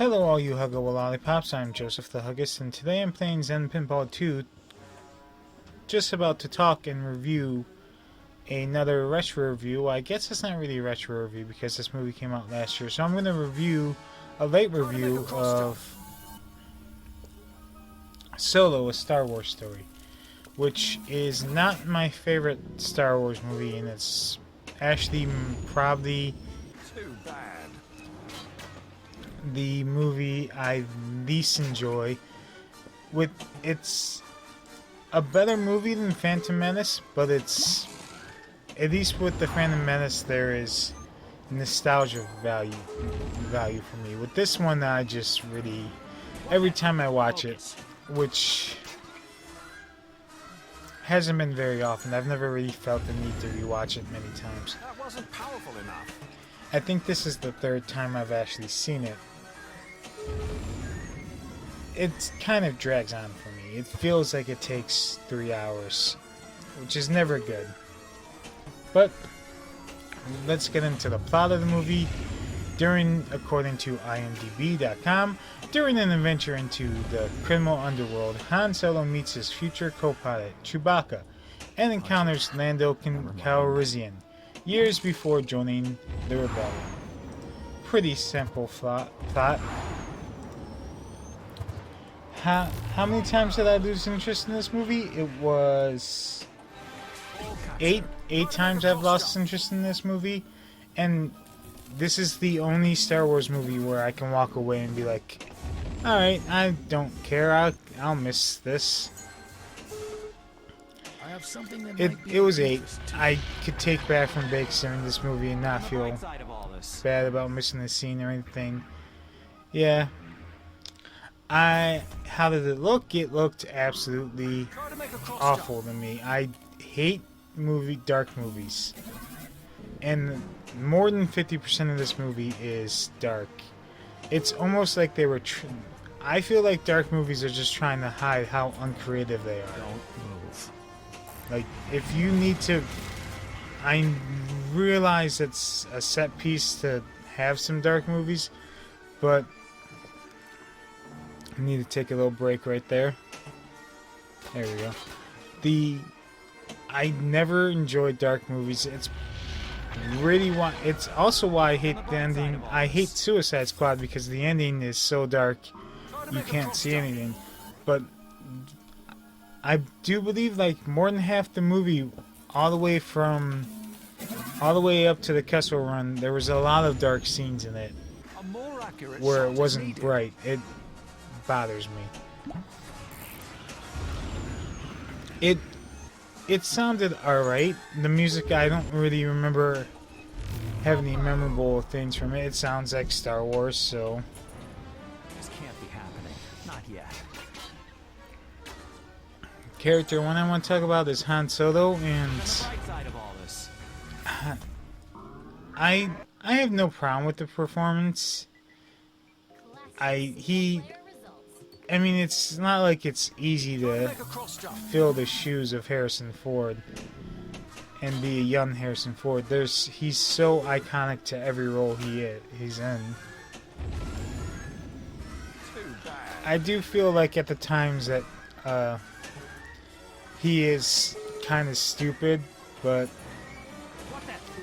Hello all you huggable lollipops, I'm Joseph the Huggist, and today I'm playing Zen Pinball 2, just about to talk and review another retro review. I guess it's not really a retro review because this movie came out last year, so I'm going to review a late review of Solo, a Star Wars story, which is not my favorite Star Wars movie, and it's actually probably the movie I least enjoy. It's a better movie than Phantom Menace, but it's, at least with the Phantom Menace, there is nostalgia value for me. With this one, I just really, every time I watch it, which hasn't been very often, I've never really felt the need to rewatch it many times. That wasn't powerful enough. I think this is the third time I've actually seen it. It kind of drags on for me. It feels like it takes 3 hours, which is never good. But let's get into the plot of the movie. According to IMDb.com, during an adventure into the criminal underworld, Han Solo meets his future co-pilot, Chewbacca, and encounters Lando Calrissian years before joining the rebellion. Pretty simple plot. How many times did I lose interest in this movie? It was 8 times I've lost interest in this movie, and this is the only Star Wars movie where I can walk away and be like, alright, I don't care, I'll miss this. I have something that It was 8. I could take back from babysitting this movie and not feel bad about missing a scene or anything. Yeah. How did it look? It looked absolutely awful to me. I hate dark movies. And more than 50% of this movie is dark. It's almost like they were... I feel like dark movies are just trying to hide how uncreative they are. Don't move. Like, if you need to... I realize it's a set piece to have some dark movies, but I need to take a little break right there. There we go. I never enjoyed dark movies. It's also why I hate the ending. I hate Suicide Squad because the ending is so dark you can't see anything. But I do believe like more than half the movie, all the way up to the Kessel Run, there was a lot of dark scenes in it where it wasn't bright. It bothers me. It sounded alright. The music, I don't really remember having any memorable things from it. It sounds like Star Wars, so This can't be happening. Not yet. character one I want to talk about is Han Solo, and I have no problem with the performance. I mean, it's not like it's easy to fill the shoes of Harrison Ford and be a young Harrison Ford. He's so iconic to every role he's in. I do feel like at the times that he is kind of stupid, but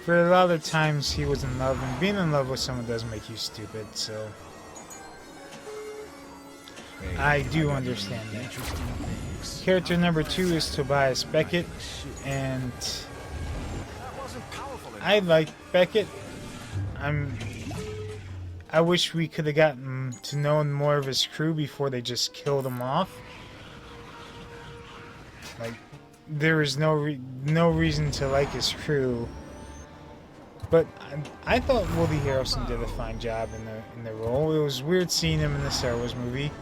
for a lot of times he was in love, and being in love with someone does make you stupid, so I do understand that. Character number 2 is Tobias Beckett, and I like Beckett. I wish we could have gotten to know more of his crew before they just killed him off. Like, there is no reason to like his crew. But I thought Woody Harrelson did a fine job in the role. It was weird seeing him in the Star Wars movie.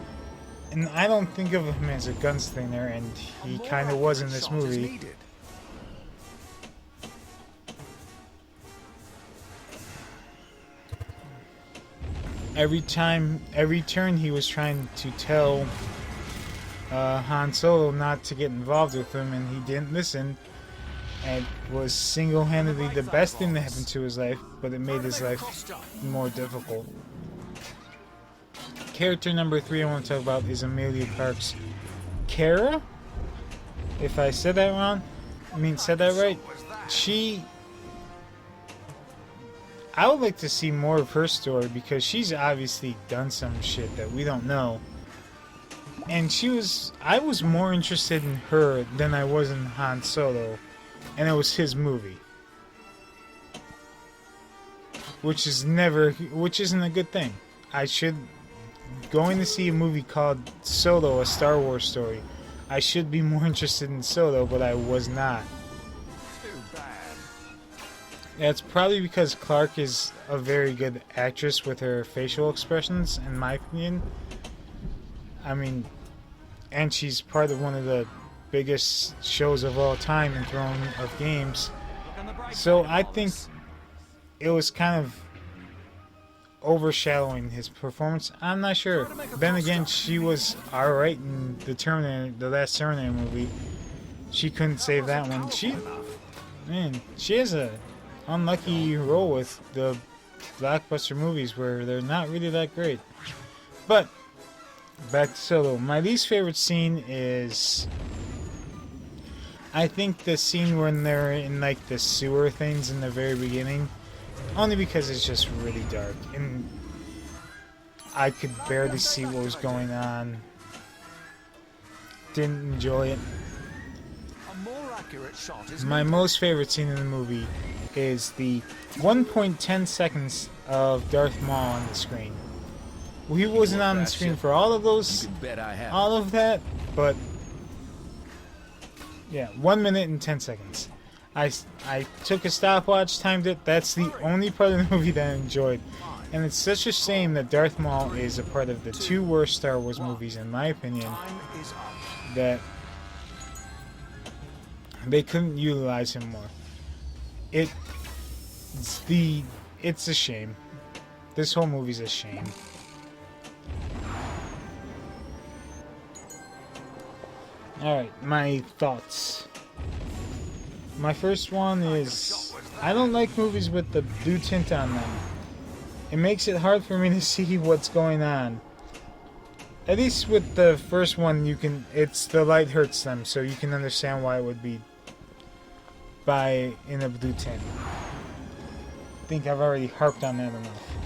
And I don't think of him as a gunslinger, and he kind of was in this movie. Every turn he was trying to tell Han Solo not to get involved with him, and he didn't listen. And was single-handedly the best thing that happened to his life, but it made his life more difficult. Character number 3 I want to talk about is Amelia Clark's Kara. If I said that wrong, said that right. I would like to see more of her story because she's obviously done some shit that we don't know. And I was more interested in her than I was in Han Solo, and it was his movie. Which isn't a good thing. Going to see a movie called Solo, a Star Wars story, I should be more interested in Solo, but I was not. Too bad. That's probably because Clark is a very good actress with her facial expressions, in my opinion. I mean, and she's part of one of the biggest shows of all time in Throne of Games. So I think it was kind of overshadowing his performance. I'm not sure. Then again, she was alright in the last Terminator movie. She couldn't save that one. She has a unlucky role with the blockbuster movies where they're not really that great. But back to Solo. My least favorite scene is, I think, the scene when they're in like the sewer things in the very beginning. Only because it's just really dark and I could barely see what was going on. Didn't enjoy it. A more accurate shot is My most favorite scene in the movie is the 1.10 seconds of Darth Maul on the screen. He wasn't on the screen for all of that, but yeah, 1 minute and 10 seconds. I took a stopwatch, timed it. That's the only part of the movie that I enjoyed. And it's such a shame that Darth Maul is a part of the 2 worst Star Wars movies, in my opinion, that they couldn't utilize him more. It's a shame. This whole movie's a shame. Alright, my thoughts. My first one is, I don't like movies with the blue tint on them. It makes it hard for me to see what's going on. At least with the first one, the light hurts them, so you can understand why it would be in a blue tint. I think I've already harped on that enough.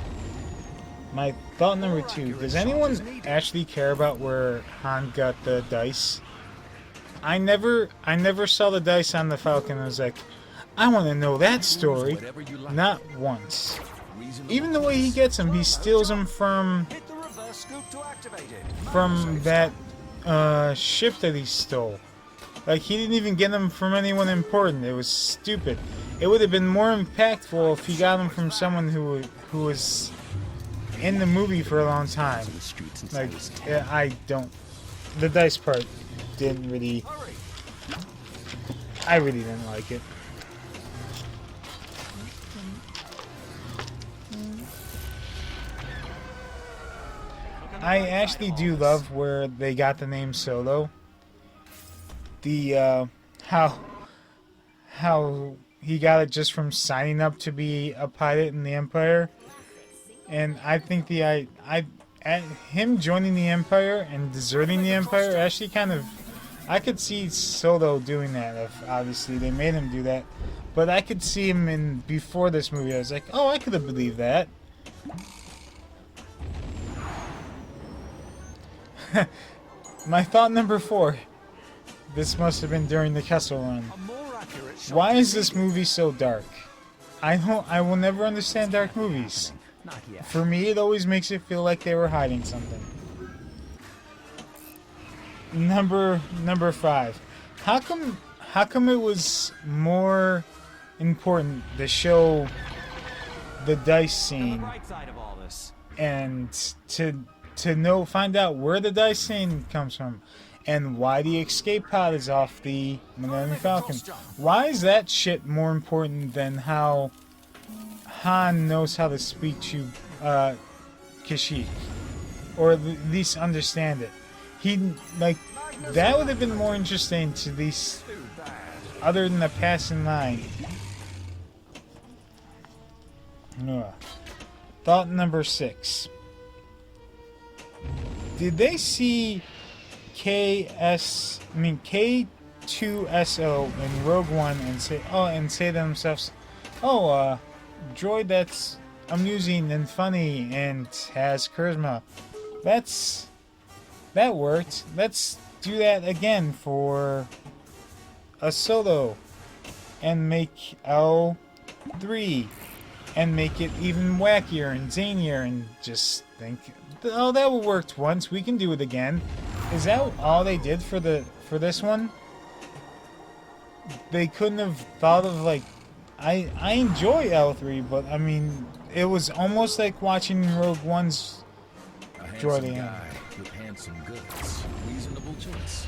My thought number 2, does anyone actually care about where Han got the dice? I never saw the dice on the Falcon. I was like, I want to know that story. Not once. Even the way he gets them, he steals them from that ship that he stole. Like, he didn't even get them from anyone important. It was stupid. It would have been more impactful if he got them from someone who was in the movie for a long time. Like, the dice part didn't really, I really didn't like it. I actually do love where they got the name Solo. How he got it just from signing up to be a pilot in the Empire, and I think him joining the Empire and deserting the Empire actually kind of, I could see Solo doing that. If obviously they made him do that, but I could see him before this movie. I was like, oh, I could have believed that. My thought number 4. This must have been during the Kessel Run. Why is this movie so dark? I will never understand dark movies. For me, it always makes it feel like they were hiding something. Number 5. How come it was more important to show the dice scene and to find out where the dice scene comes from and why the escape pod is off the Millennium Falcon? Why is that shit more important than how Han knows how to speak to Kashyyyk, or at least understand it? That would have been more interesting to these, other than the passing line. Thought number 6. did they see K2SO in Rogue One and say to themselves, oh, droid that's amusing and funny and has charisma. That worked. Let's do that again for a Solo and make L3 and make it even wackier and zanier and just think, oh, that worked once, we can do it again. Is that all they did for this one? They couldn't have thought of, like, I enjoy L3, but I mean, it was almost like watching Rogue One's droiding. Guy with handsome goods. Reasonable choice.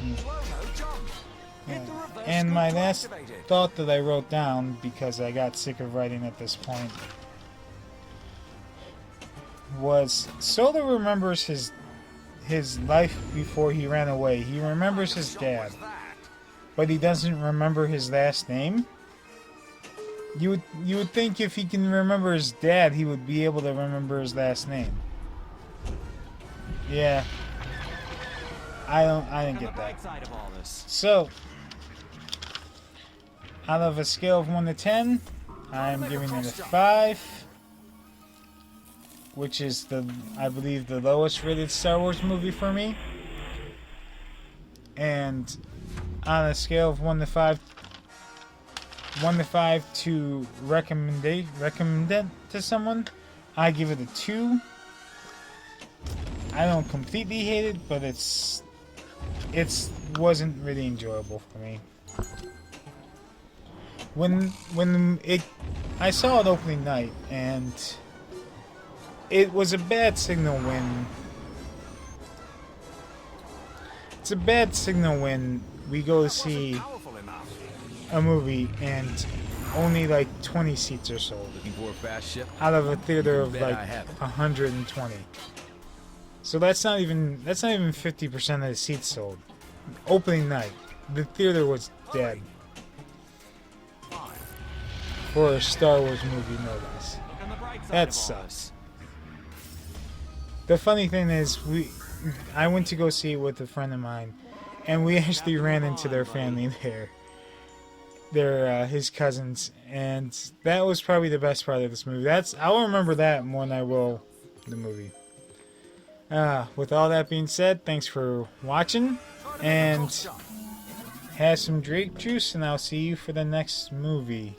Yeah. And my last thought that I wrote down, because I got sick of writing at this point, was Solo remembers his life before he ran away. He remembers his dad, but he doesn't remember his last name. You would think if he can remember his dad, he would be able to remember his last name. Yeah. I didn't get that. So, out of a scale of 1 to 10, I'm giving it a 5, which is I believe the lowest rated Star Wars movie for me. And on a scale of 1 to 5 to recommend it to someone, I give it a 2. I don't completely hate it, but it wasn't really enjoyable for me. I saw it opening night, and it was a bad signal when. It's a bad signal when we go to see a movie and only like 20 seats are sold Looking for a fast ship? out of a theater of Bet like I have it. 120. So that's not even 50% of the seats sold. Opening night, the theater was dead for a Star Wars movie, no less. That sucks. The funny thing is, I went to go see it with a friend of mine, and we actually ran into their family there. They're his cousins, and that was probably the best part of this movie. I'll remember that more than I will the movie. With all that being said, thanks for watching, and have some grape juice, and I'll see you for the next movie.